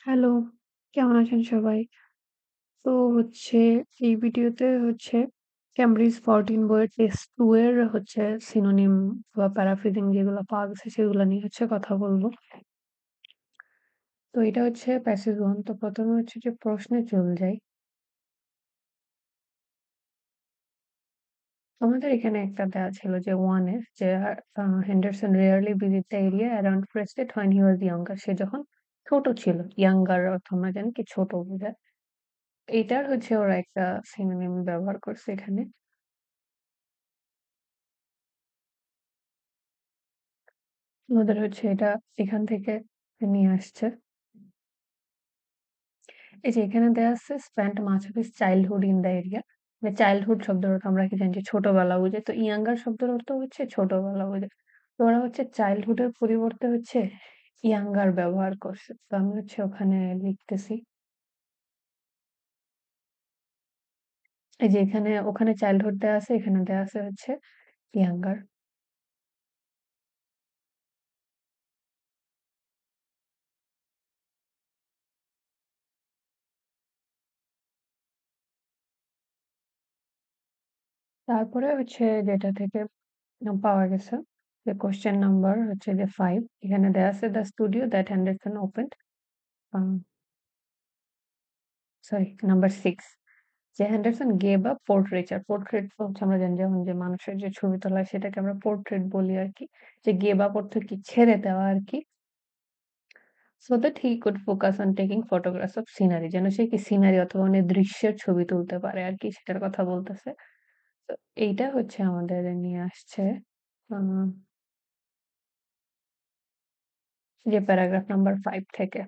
Hello, কেমন আছেন সবাই? তো হচ্ছে এই ভিডিওতে হচ্ছে ক্যামব্রিজ 14 বইয়ের টেস্ট 2 এর হচ্ছে সিনোনিম বা প্যারাফ্রেজিং যেগুলো পাওয়া গেছে সেগুলো নিয়ে হচ্ছে কথা বলব। তো এটা হচ্ছে প্যাসেজ 1। তো ১ম এ হচ্ছে যে প্রশ্নে চলে যাই। আমাদের এখানে একটা দেয়া ছিল যে 1 এ যে Henderson rarely visit the area around Prestead when he was younger, সে যখন ছোট ছিল। ইয়াঙ্গার অর্থ আমরা জানি কি ছোট বোঝায়। এইটার হচ্ছে ওরা একটা সিনোনিম ব্যবহার করছে এখানে। আমাদের হচ্ছে এটা এখান থেকে নিয়ে আসছে। এই যে এখানে দেয়া আছে spent much of his childhood in the area. মানে চাইল্ডহুড শব্দের অর্থ আমরা কি জানি যে ছোটবেলা বোঝায়। তো ইয়াঙ্গার শব্দের অর্থ হচ্ছে ছোটবেলা বোঝায়। তো ওরা হচ্ছে চাইল্ডহুড এর পরিবর্তে হচ্ছে ইয়াঙ্গার ব্যবহার করছে। তো আমি হচ্ছে ওখানে লিখতেছি। এই যে এখানে ওখানে চাইল্ডহুড দেয়া আছে, এখানে দেয়া আছে হচ্ছে ইয়াঙ্গার। তারপরে হচ্ছে যেটা থেকে পাওয়া গেছে যে কোয়েশ্চেন নাম্বার হচ্ছে যে 5, এখানে দেয়া আছে the studio that Henderson opened a sorry number 6, যে হেন্ডারসন গেভ আপ পোর্ট্রেচার। পোর্ট্রেট তো হচ্ছে আমরা জানি যেমন যে মানুষের যে ছবি তোলা হয় সেটাকে আমরা পোর্ট্রেট বলি আরকি। যে গেভ আপ অর্থ কি ছেড়ে দেওয়া আরকি। So that he could focus on taking photographs of scenery, যেন সে কি সিনারি অথবা অনেক দৃশ্যের ছবি তুলতে পারে আরকি সেটার কথা বলতেছে। তো এইটা হচ্ছে আমাদের নিয়ে আসছে আ যে প্যারাগ্রাফ নাম্বার 5 থেকে।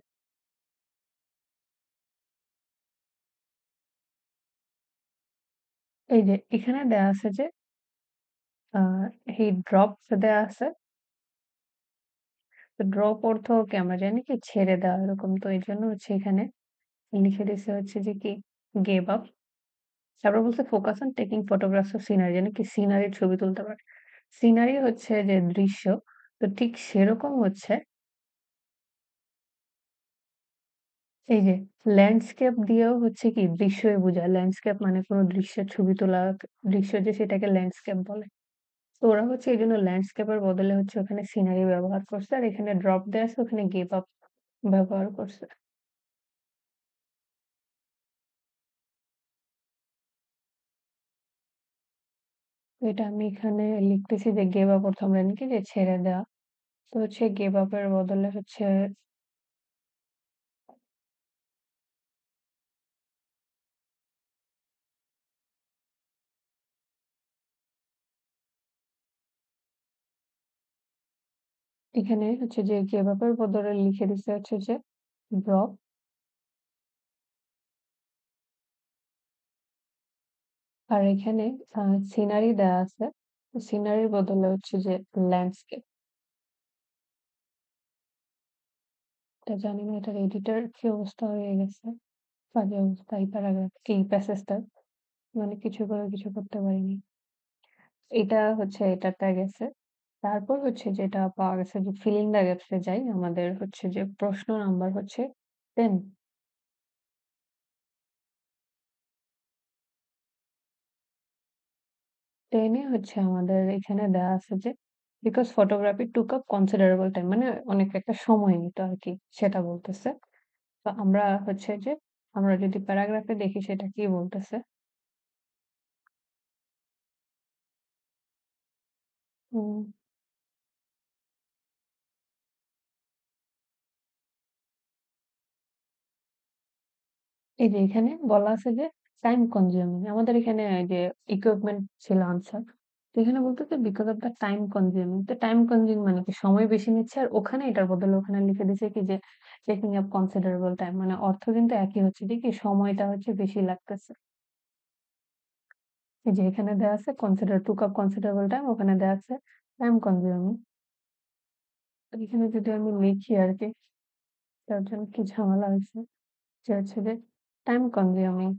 এই যে এখানে দেয়া আছে যে আ হি ড্রপড দেয়া আছে। তো ড্রপ অর্থ কি আমরা জানি কি ছেড়ে দেওয়া এরকম। তো এইজন্য হচ্ছে এখানে লিখে দিছে হচ্ছে যে কি গেভ আপ। তারপর বলছে focus on taking photographs of scenery, যেন কি সিনারির ছবি তুলতে পারে। সিনারি হচ্ছে যে দৃশ্য। তো ঠিক সেরকম হচ্ছে এই যে ল্যান্ডস্কেপ দিয়েও হচ্ছে কি দৃশ্যই বোঝায়। ল্যান্ডস্কেপ মানে কোন দৃশ্যের ছবি তোলা, দৃশ্য যে সেটাকে ল্যান্ডস্কেপ বলে। তো ওরা হচ্ছে এইজন্য ল্যান্ডস্কেপের বদলে হচ্ছে ওখানে সিনারি ব্যবহার করছে। আর এখানে ড্রপ দেয়া আছে, ওখানে গিভ আপ ব্যবহার করছে। তো এটা আমি এখানে লিখতেছি যে গিভ আপ অর্থ আমরা জানি কি যে ছেড়ে দেওয়া। তো হচ্ছে গিভ আপ এর বদলে হচ্ছে এখানে হচ্ছে যে গিভ আপ এর বদলে লিখে দিছে হচ্ছে যে ড্রপ। আর এখানে সিনারি দেয়া আছে। সিনারির বদলে হচ্ছে যে ল্যান্ডস্কেপ। এটা জানি না এটার এডিটর কি অবস্থা হয়ে গেছে। বাজে অবস্থা এই প্যারাগ্রাফ এই প্যাসেজটার। মানে কিছু করে কিছু করতে পারিনি। এটা হচ্ছে এটাতে গেছে। তারপর হচ্ছে যেটা পাওয়া গেছে যে ফিল ইন দ্য গ্যাপস এ যাই। আমাদের হচ্ছে যে প্রশ্ন নাম্বার হচ্ছে 10। 10 এ হচ্ছে আমাদের এখানে দেয়া আছে যে because photography took up considerable time, মানে অনেক একটা সময় নিত আরকি সেটা বলতেছে। তো আমরা হচ্ছে যে আমরা যদি প্যারাগ্রাফে দেখি সেটা কি বলতেছে। হুম, এই যে এখানে বলা আছে যে টাইম কনজিউমিং। আমাদের এখানে যে ইকুইপমেন্ট ছিল আনসার। তো এখানে বলতেছে because of the time consuming. তো টাইম কনজিউমিং মানে কি সময় বেশি নিচ্ছে। আর ওখানে এটার বদলে ওখানে লিখে দিছে কি যে টেকিং আপ কনসিডারেবল টাইম, মানে অর্থ কিন্তু একই হচ্ছে যে কি সময়টা হচ্ছে বেশি লাগতেছে। এই যে এখানে দেয়া আছে কনসিডার টুক আপ কনসিডারেবল টাইম, ওখানে দেয়া আছে টাইম কনজিউমিং। এখানে যদি আমি লিখি আরকি তার জন্য কি ঝামেলা হইছে। যে হচ্ছে যে টাইম কনজিউমিং।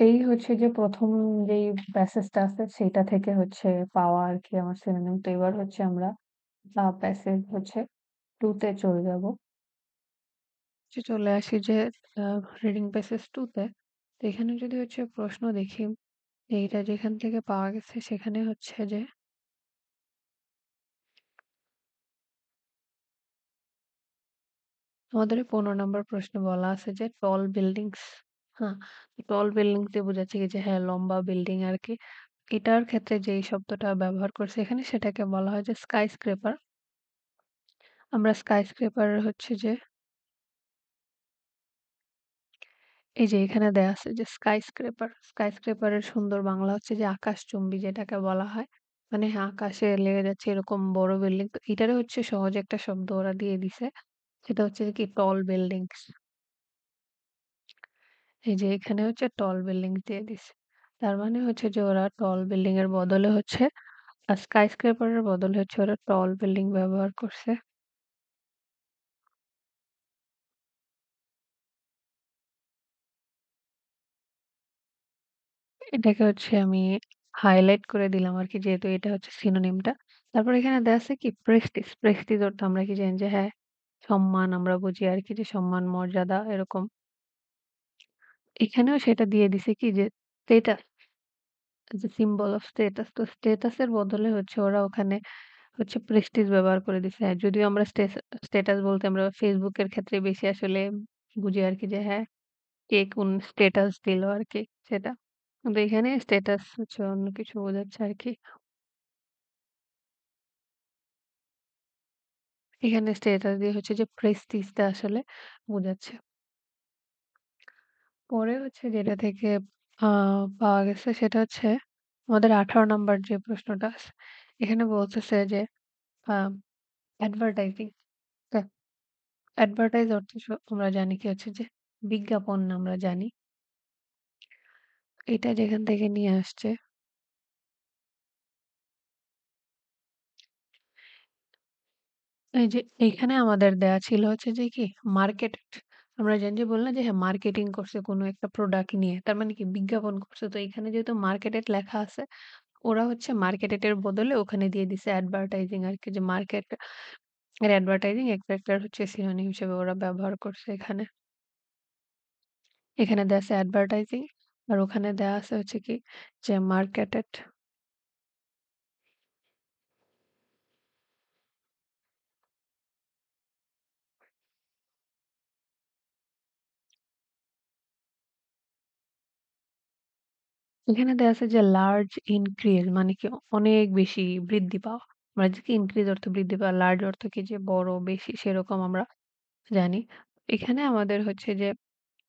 এই হচ্ছে যে ১ম যেই প্যাসেজটা আছে সেইটা থেকে হচ্ছে পাওয়া আরকি আমার সিনোনিম। তো এবার হচ্ছে আমরা প্যাসেজ হচ্ছে 2 তে চলে যাব। চলে আসি যে আ রিডিং প্যাসেজ 2 তে। তো এখানে যদি হচ্ছে প্রশ্ন দেখি, এইটা যেখান থেকে পাওয়া গেছে সেখানে হচ্ছে যে আমাদের ১৫ নাম্বার প্রশ্নে বলা আছে যে টল বিল্ডিংস, হ্যাঁ? টল বিল্ডিং দিয়ে বোঝাচ্ছে কি যে হ্যাঁ, লম্বা বিল্ডিং আরকি। এটার ক্ষেত্রে যেই শব্দটা ব্যবহার করছে এখানে সেটাকে বলা হয় যে স্কাই স্ক্রেপার। আমরা স্কাই স্ক্রেপার হচ্ছে যে এই যে এখানে দেয়া আছে যে স্কাই স্ক্রেপার। স্কাই স্ক্রেপার এর সুন্দর বাংলা হচ্ছে যে আকাশচুম্বী যেটাকে বলা হয়। মানে হ্যাঁ, আকাশে লেগে যাচ্ছে এরকম বড় বিল্ডিং। তো এটারও হচ্ছে সহজ একটা শব্দ ওরা দিয়ে দিছে। সেটা হচ্ছে কি টল বিল্ডিংস। এই যে এখানে হচ্ছে টল বিল্ডিং দিয়ে দিছে। তার মানে হচ্ছে যে ওরা টল বিল্ডিং এর বদলে হচ্ছে স্কাই স্ক্রেপার এর বদলে হচ্ছে ওরা টল বিল্ডিং ব্যবহার করছে। এটাকে হচ্ছে আমি হাইলাইট করে দিলাম আরকি যেহেতু এটা হচ্ছে সিনোনিমটা। তারপর এখানে দেয়া আছে কি প্রেস্টিজ। প্রেস্টিজ অর্থ আমরা কি জানি যে হ্যাঁ, সম্মান আমরা বুঝি আরকি যে সম্মান, মর্যাদা এরকম। এখানেও সেটা দিয়ে দিছে কি যে স্ট্যাটাস, যে সিম্বল অফ স্ট্যাটাস। তো স্ট্যাটাস এর বদলে হচ্ছে ওরা ওখানে হচ্ছে প্রেস্টিজ ব্যবহার করে দিছে। হ্যাঁ, যদিও আমরা স্ট্যাটাস বলতে আমরা Facebook এর ক্ষেত্রে বেশি আসলে বুঝি আরকি যে হ্যাঁ, কে কোন স্ট্যাটাস দিল আরকি সেটা। কিন্তু এখানে স্ট্যাটাস হচ্ছে অন্য কিছু বোঝাচ্ছে আরকি। এখানে স্ট্যাটাস দিয়ে হচ্ছে যে প্রেস্টিজটা আসলে বোঝাচ্ছে। পরে হচ্ছে যেটা থেকে আ পাওয়া গেছে সেটা হচ্ছে আমাদের ১৮ নাম্বার যে প্রশ্নটা আছে। এখানে বলতেছে যে আ অ্যাডভার্টাইজিং, হ্যাঁ? অ্যাডভার্টাইজ অর্থ আমরা জানি কি হচ্ছে যে বিজ্ঞাপন আমরা জানি। এটা যেখান থেকে নিয়ে আসছে এই যে এইখানে আমাদের দেয়া ছিল হচ্ছে যে কি মার্কেটেড। আমরা জানি যে বললাম যে হ্যাঁ, মার্কেটিং করছে কোনো একটা প্রোডাক্ট নিয়ে। তার মানে কি বিজ্ঞাপন করছে। তো এখানে যেহেতু মার্কেটেড লেখা আছে, ওরা হচ্ছে মার্কেটেড এর বদলে ওখানে দিয়ে দিছে অ্যাডভার্টাইজিং আরকি, যে মার্কেট এর অ্যাডভার্টাইজিং একটা হচ্ছে সিনোনিম হিসেবে ওরা ব্যবহার করছে এখানে। এখানে দেয়া আছে অ্যাডভার্টাইজিং আর ওখানে দেয়া আছে হচ্ছে কি যে মার্কেটেড। এখানে দেয়া আছে যে লার্জ ইনক্রিজ মানে কি অনেক বেশি বৃদ্ধি পাওয়া। আমরা যে কি ইনক্রিজ অর্থ বৃদ্ধি পাওয়া, লার্জ অর্থ কি যে বড়, বেশি সেরকম আমরা জানি। এখানে আমাদের হচ্ছে যে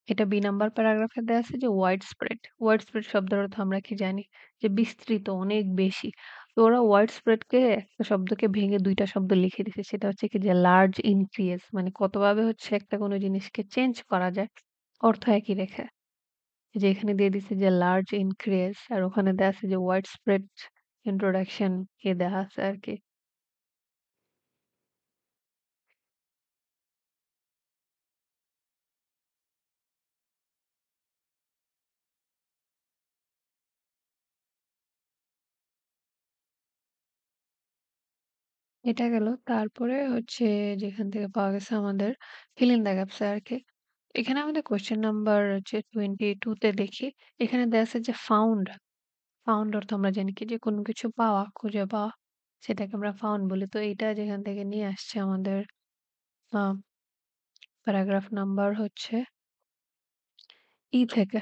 এটা নাম্বার প্যারাগ্রাফে দেয়া আছে যে ওয়াইড স্প্রেড। ওয়াইড স্প্রেড শব্দের অর্থ আমরা কি জানি? যে বিস্তৃত, অনেক বেশি। তো ওরা ওয়াইড স্প্রেড কে একটা শব্দকে ভেঙে ২ টা শব্দ লিখে দিছে। সেটা হচ্ছে কি যে লার্জ ইনক্রিজ মানে কতভাবে হচ্ছে একটা কোনো জিনিসকে চেঞ্জ করা যায়। অর্থ একই রেখে। যে এখানে দিয়ে দিছে যে লার্জ ইনক্রিজ আর ওখানে দেয়া আছে যে ওয়াইড স্প্রেড ইন্ট্রোডাকশন দেয়া আছে আরকি। এটা গেল। তারপরে হচ্ছে যেখান থেকে পাওয়া গেছে আমাদের fill in the gaps এ আরকি। এখানে আমাদের কোয়েশ্চেন নাম্বার হচ্ছে 22 তে দেখি। এখানে দেয়া আছে যে ফাউন্ড। ফাউন্ড অর্থ আমরা জানি কি যে কোনো কিছু পাওয়া, খুঁজে পাওয়া সেটাকে আমরা ফাউন্ড বলি। তো এইটা যেখান থেকে নিয়ে আসছে আমাদের আ প্যারাগ্রাফ নাম্বার হচ্ছে থেকে।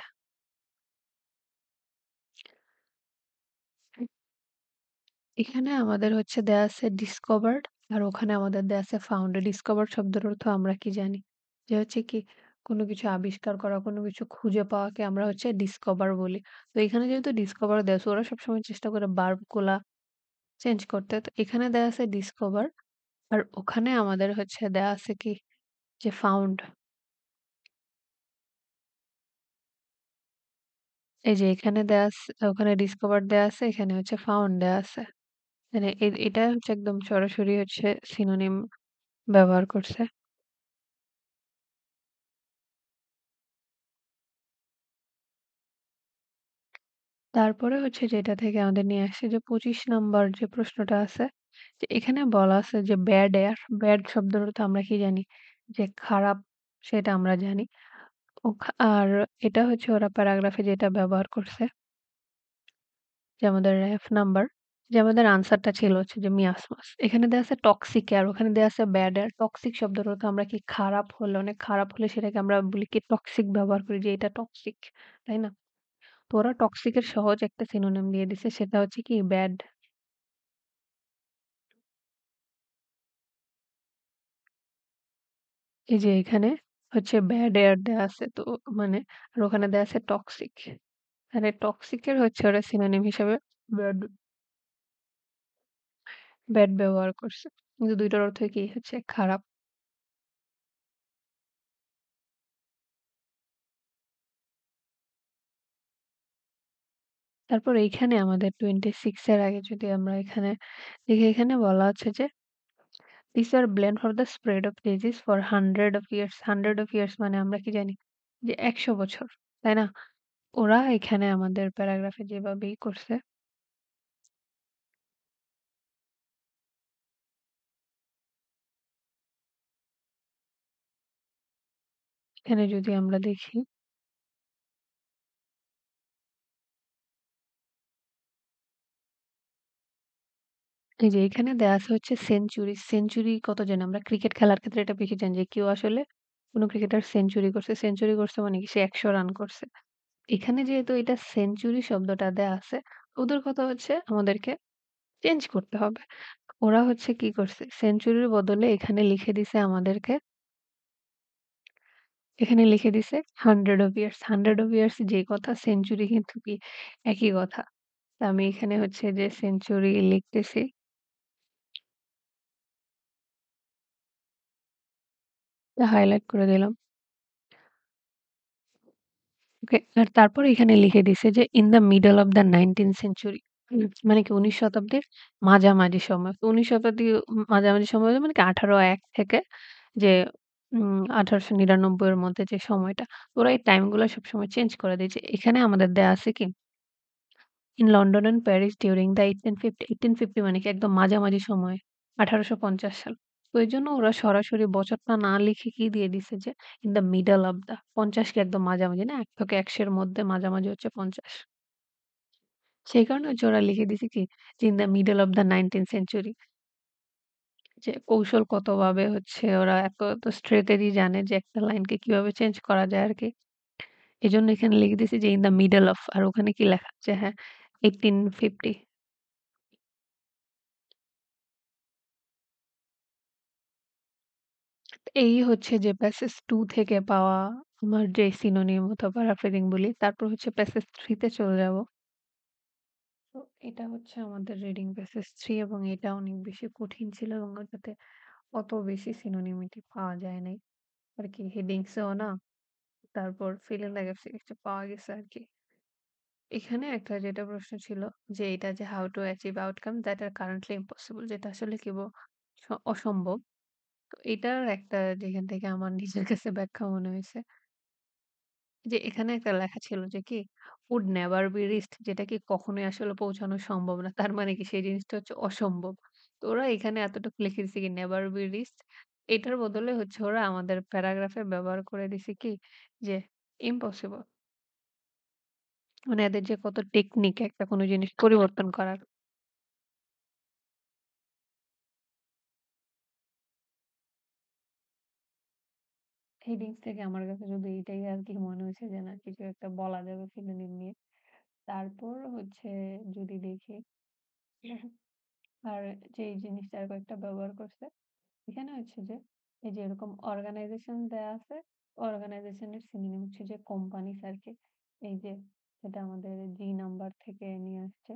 এখানে আমাদের হচ্ছে দেয়া আছে ডিসকভারড আর ওখানে আমাদের দেয়া আছে ফাউন্ড। ডিসকভারড শব্দের অর্থ আমরা কি জানি? যে হচ্ছে কি কোনো কিছু আবিষ্কার করা, কোনো কিছু খুঁজে পাওয়াকে আমরা হচ্ছে ডিসকভার বলি। তো এখানে যেহেতু ডিসকভার দেয়া আছে ওরা সবসময় চেষ্টা করে ভার্ব গুলা চেঞ্জ করতে। তো এখানে দেয়া আছে ডিসকভার আর ওখানে আমাদের হচ্ছে দেয়া আছে কি যে ফাউন্ড। এই যে এখানে দেয়া ওখানে ডিসকভার দেয়া আছে, এখানে হচ্ছে ফাউন্ড দেয়া আছে। মানে এটা হচ্ছে একদম সরাসরি হচ্ছে সিনোনিম ব্যবহার করছে। তারপরে হচ্ছে যেটা থেকে আমাদের নিয়ে আসছে যে ২৫ নাম্বার যে প্রশ্নটা আছে, যে এখানে বলা আছে যে ব্যাড এয়ার, ব্যাড শব্দের অর্থ আমরা কি জানি? যে খারাপ, সেটা আমরা জানি। আর এটা হচ্ছে ওরা প্যারাগ্রাফে যেটা ব্যবহার করছে, যে আমাদের রেফ নাম্বার, যে আমাদের আনসারটা ছিল হচ্ছে যে মিয়াসমাস। এখানে দেয়া আছে টক্সিক এয়ার, ওখানে দেয়া আছে ব্যাড এয়ার। টক্সিক শব্দের অর্থ আমরা কি খারাপ হলে, অনেক খারাপ হলে সেটাকে আমরা বলি কি টক্সিক ব্যবহার করি যে এটা টক্সিক। তাই না? তো ওরা টক্সিক এর সহজ একটা সিনোনিম দিয়ে দিছে, সেটা হচ্ছে কি ব্যাড। এই যে এখানে হচ্ছে ব্যাড এয়ার দেয়া আছে, তো মানে আর ওখানে দেয়া আছে টক্সিক। মানে টক্সিক এর হচ্ছে ওরা সিনোনিম হিসেবে ব্যাড, ব্যাড ব্যবহার করছে। কিন্তু ২ টার অর্থই কি হচ্ছে খারাপ। তারপর এইখানে আমাদের 26 এর আগে যদি আমরা এখানে দেখি, এখানে বলা আছে যে these are blend for the spread of disease for hundred of years. Hundred of years মানে আমরা কি জানি? যে ১০০ বছর। তাই না? ওরা এখানে আমাদের প্যারাগ্রাফে যেভাবেই করছে, এখানে যদি আমরা দেখি, এই যে এখানে দেয়া আছে হচ্ছে সেঞ্চুরি। সেঞ্চুরি কত জানি? আমরা ক্রিকেট খেলার ক্ষেত্রে এটা বেশি জানি যে কেউ আসলে কোন ক্রিকেটার সেঞ্চুরি করছে। সেঞ্চুরি করছে মানে কি সে ১০০ রান করছে। এখানে যেহেতু এটা সেঞ্চুরি শব্দটা দেয়া আছে, ওদের কথা হচ্ছে আমাদেরকে চেঞ্জ করতে হবে। ওরা হচ্ছে কি করছে? সেঞ্চুরির বদলে এখানে লিখে দিছে আমাদেরকে, এখানে লিখে দিছে 100 of years। 100 of years যেই কথা, সেঞ্চুরি কিন্তু কি একই কথা। তো আমি এখানে হচ্ছে যে সেঞ্চুরি লিখতেছি, হাইলাইট করে দিলাম। ওকে। আর তারপরে এখানে লিখে দিছে যে in the middle of the 19th century. মানে কি ১৯ শতাব্দীর মাঝামাঝি সময়। তো ১৯ শতাব্দীর মাঝামাঝি সময় মানে কি ১৮০১ থেকে যে ১৮৯৯ এর মধ্যে যে সময়টা। ওরা এই টাইম গুলা সবসময় চেঞ্জ করে দিয়েছে। এখানে আমাদের দেয়া আছে কি in London and Paris during the 1850। 1850 মানে কি একদম মাঝামাঝি সময়ে ১৮৫০ সাল। তো এজন্য ওরা সরাসরি বছরটা না লিখে কি দিয়ে দিছে যে in the middle of the ৫০ কি একদম মাঝামাঝি না ১ থেকে ১০০ এর মধ্যে মাঝামাঝি হচ্ছে ৫০। সেই কারণে হচ্ছে ওরা লিখে দিছে কি যে in the middle of the 19th century. যে কৌশলগতভাবে হচ্ছে ওরা এত স্ট্র্যাটেজি জানে যে একটা লাইনকে কিভাবে চেঞ্জ করা যায় আরকি। এজন্য এখানে লিখে দিছি যে ইন দ্য মিডল অফ, আর ওখানে কি লেখা আছে হ্যাঁ 1850। এই হচ্ছে যে প্যাসেজ ২ থেকে পাওয়া আমার যে সিনোনিম অথবা প্যারাফ্রেজিং বলি। তারপর হচ্ছে প্যাসেজ ৩ তে চলে যাব। তো এটা হচ্ছে আমাদের রিডিং প্যাসেজ ৩, এবং এটা অনেক বেশি কঠিন ছিল এবং ওটাতে অত বেশি সিনোনিমিটি পাওয়া যায় নাই। আর কি হেডিংস এও না, তারপর ফিল ইন দ্য গ্যাপস এ কিছু পাওয়া গেছে আরকি। এখানে একটা যেটা প্রশ্ন ছিল যে এটা যে how to achieve outcome that are currently impossible, যেটা আসলে অসম্ভব। তো এটার একটা যেখান থেকে আমার নিজের কাছে ব্যাখ্যা মনে হইছে যে এখানে একটা লেখা ছিল যে কি would never be reached, যেটা কি কখনোই আসলে পৌঁছানো সম্ভব না। তার মানে কি সেই জিনিসটা হচ্ছে অসম্ভব। তো ওরা এখানে এতটুকু লিখে দিছে কি never be reached। এটার বদলে হচ্ছে ওরা আমাদের প্যারাগ্রাফে ব্যবহার করে দিছে কি যে impossible। মানে এদের যে কত টেকনিক একটা কোনো জিনিস পরিবর্তন করার। হেডিংস থেকে আমার কাছে শুধু এইটাই আরকি মনে হয়েছে যে না কিছু একটা বলা যাবে সিনোনিম নিয়ে। তারপর হচ্ছে যদি দেখি আর যেই জিনিসটা আর কয়েকটা ব্যবহার করছে, এখানে হচ্ছে যে এই যে এরকম অর্গানাইজেশন দেয়া আছে, অর্গানাইজেশনের সিনোনিম হচ্ছে যে কোম্পানিস আরকি। এই যে সেটা আমাদের জি নাম্বার থেকে নিয়ে আসছে।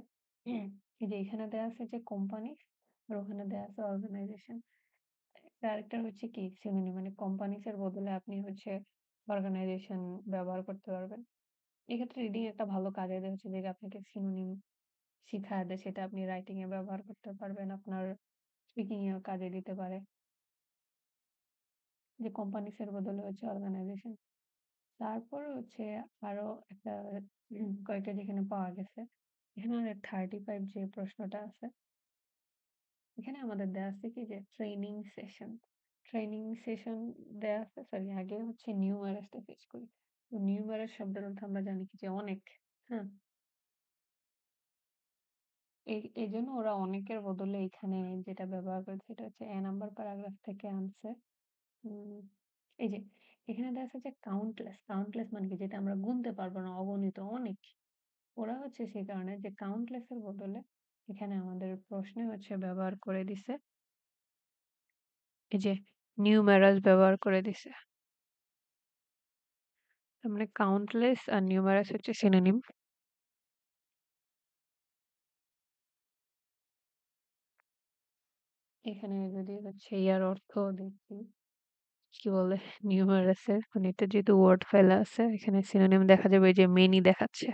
এই যে এখানে দেয়া আছে যে কোম্পানিস, আর ওখানে দেয়া আছে অর্গানাইজেশন। আরেকটা হচ্ছে কি সিনোনিম, মানে কোম্পানিস এর বদলে আপনি হচ্ছে অর্গানাইজেশন ব্যবহার করতে পারবেন। এক্ষেত্রে রিডিং একটা ভালো কাজে দেয় হচ্ছে যে আপনাকে সিনোনিম শিখায় দেয়, সেটা আপনি রাইটিং এ ব্যবহার করতে পারবেন, আপনার স্পিকিং এও কাজে দিতে পারে। যে কোম্পানিস এর বদলে হচ্ছে অর্গানাইজেশন। তারপরে হচ্ছে আরো একটা কয়েকটা যেখানে পাওয়া গেছে। এখানে আমাদের 35 যে প্রশ্নটা আছে, এখানে আমাদের দেয়া আছে কি যে ট্রেনিং সেশন। ট্রেনিং সেশন দেয়া আছে, সরি আগে হচ্ছে নিউমারেস টা ফেচ করি। তো নিউমারেস শব্দের অর্থ আমরা জানি কি যে অনেক। হ্যাঁ? এইজন্য ওরা অনেকের বদলে এখানে যেটা ব্যবহার করেছে সেটা হচ্ছে নাম্বার প্যারাগ্রাফ থেকে আনছে। উম এই যে এখানে দেখা যাচ্ছে যে কাউন্টলেস, কাউন্টলেস মানে কি যেটা আমরা গুনতে পারবো না, অগণিত অনেক। ওরা হচ্ছে সেই কারণে যে কাউন্টলেস এর বদলে এখানে আমাদের প্রশ্নে হচ্ছে ব্যবহার করে দিছে এই যে নিউমেরাস ব্যবহার করে দিছে। তার মানে কাউন্টলেস আর নিউমেরাস হচ্ছে সিনোনিম। এখানে যদি হচ্ছে ইয়ার অর্থ দেখি কি বলে নিউমেরাস এর মানে এটা যেহেতু ওয়ার্ড ফেলা আছে এখানে সিনোনিম দেখা যাবে যে মেনি দেখাচ্ছে।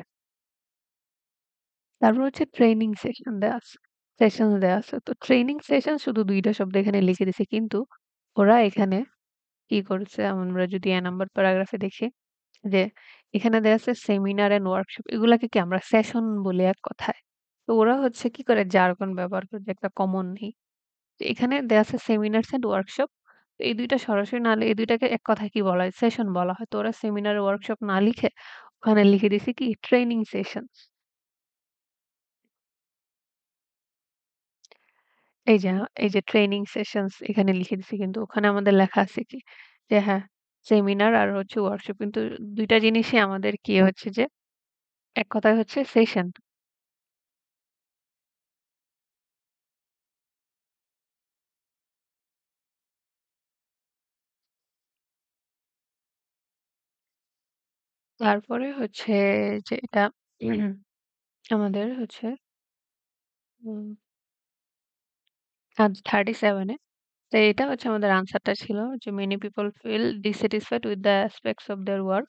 তারপর হচ্ছে ট্রেনিং সেশন দেয়া আছে, সেশন দেয়া আছে। তো ট্রেনিং সেশন শুধু ২ টা শব্দ এখানে লিখে দিছে। কিন্তু ওরা এখানে কি করেছে আমরা যদি নাম্বার প্যারাগ্রাফে দেখি যে এখানে দেয়া আছে সেমিনার অ্যান্ড ওয়ার্কশপ এগুলাকে কি আমরা সেশন বলি এক কথায়। তো ওরা হচ্ছে কি করে জার্গন ব্যবহার করে যে একটা কমন নেই। তো এখানে দেয়া আছে সেমিনারস অ্যান্ড ওয়ার্কশপ। তো এই ২ টা সরাসরি না এই ২ টাকে এক কথায় কি বলা হয়? সেশন বলা হয়। তো ওরা সেমিনার ওয়ার্কশপ না লিখে ওখানে লিখে দিছে কি ট্রেনিং সেশন। এই যে এই যে ট্রেনিং সেশনস এখানে লিখে দিছি কিন্তু ওখানে আমাদের লেখা আছে কি যে হ্যাঁ, সেমিনার আর হচ্ছে ওয়ার্কশপ কিন্তু ২ টা জিনিসই আমাদের কি হচ্ছে যে এক কথায় হচ্ছে সেশন। তারপরে হচ্ছে যে এটা আমাদের হচ্ছে উম আজ 37 এ। তো এটা হচ্ছে আমাদের আনসারটা ছিল যে many people feel dissatisfied with the aspects of their work.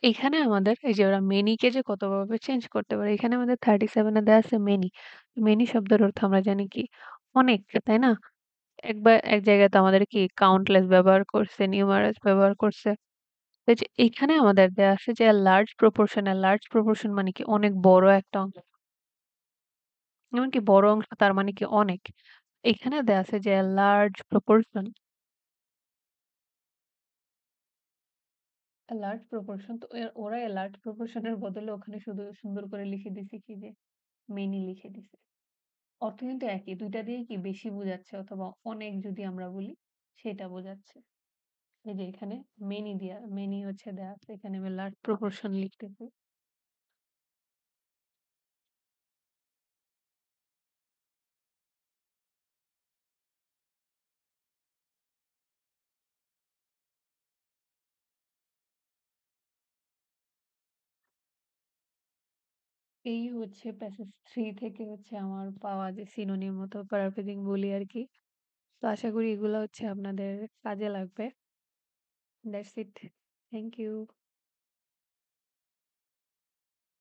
এখানে আমাদের এই যে ওরা মেনি কে যে কতভাবে চেঞ্জ করতে পারে এখানে আমাদের 37 এ দেয়া আছে মেনি। মেনি শব্দের অর্থ আমরা জানি কি অনেক, তাই না? একবার এক জায়গায় তো আমাদের কি কাউন্টলেস ব্যবহার করছে, নিউমারাস ব্যবহার করছে। তো এই যে এখানে আমাদের দেয়া আছে যে লার্জ প্রপোর্শন মানে কি অনেক বড় একটা অংশ। এমনকি বড় অংশ তার মানে কি অনেক। এখানে দেয়া আছে যে লার্জ প্রপোর্শন, লার্জ প্রপোর্শন তো ওরা লার্জ প্রপোর্শন এর বদলে ওখানে শুধু সুন্দর করে লিখে দিছে কি যে মেনি লিখে দিছে। অর্থ কিন্তু একই। ২ টা দিয়েই কি বেশি বোঝাচ্ছে অথবা অনেক যদি আমরা বলি সেটা বোঝাচ্ছে। এই যে এখানে মেনি হচ্ছে দেয়া আছে। এখানে আমি লার্জ প্রপোর্শন লিখতেছি। এই হচ্ছে প্যাসেজ 3 থেকে হচ্ছে আমার পাওয়া যে সিনোনিম অথবা প্যারাফ্রেজিং বলি আরকি। তো আশা করি এগুলা হচ্ছে আপনাদের কাজে লাগবে। That's it. Thank you.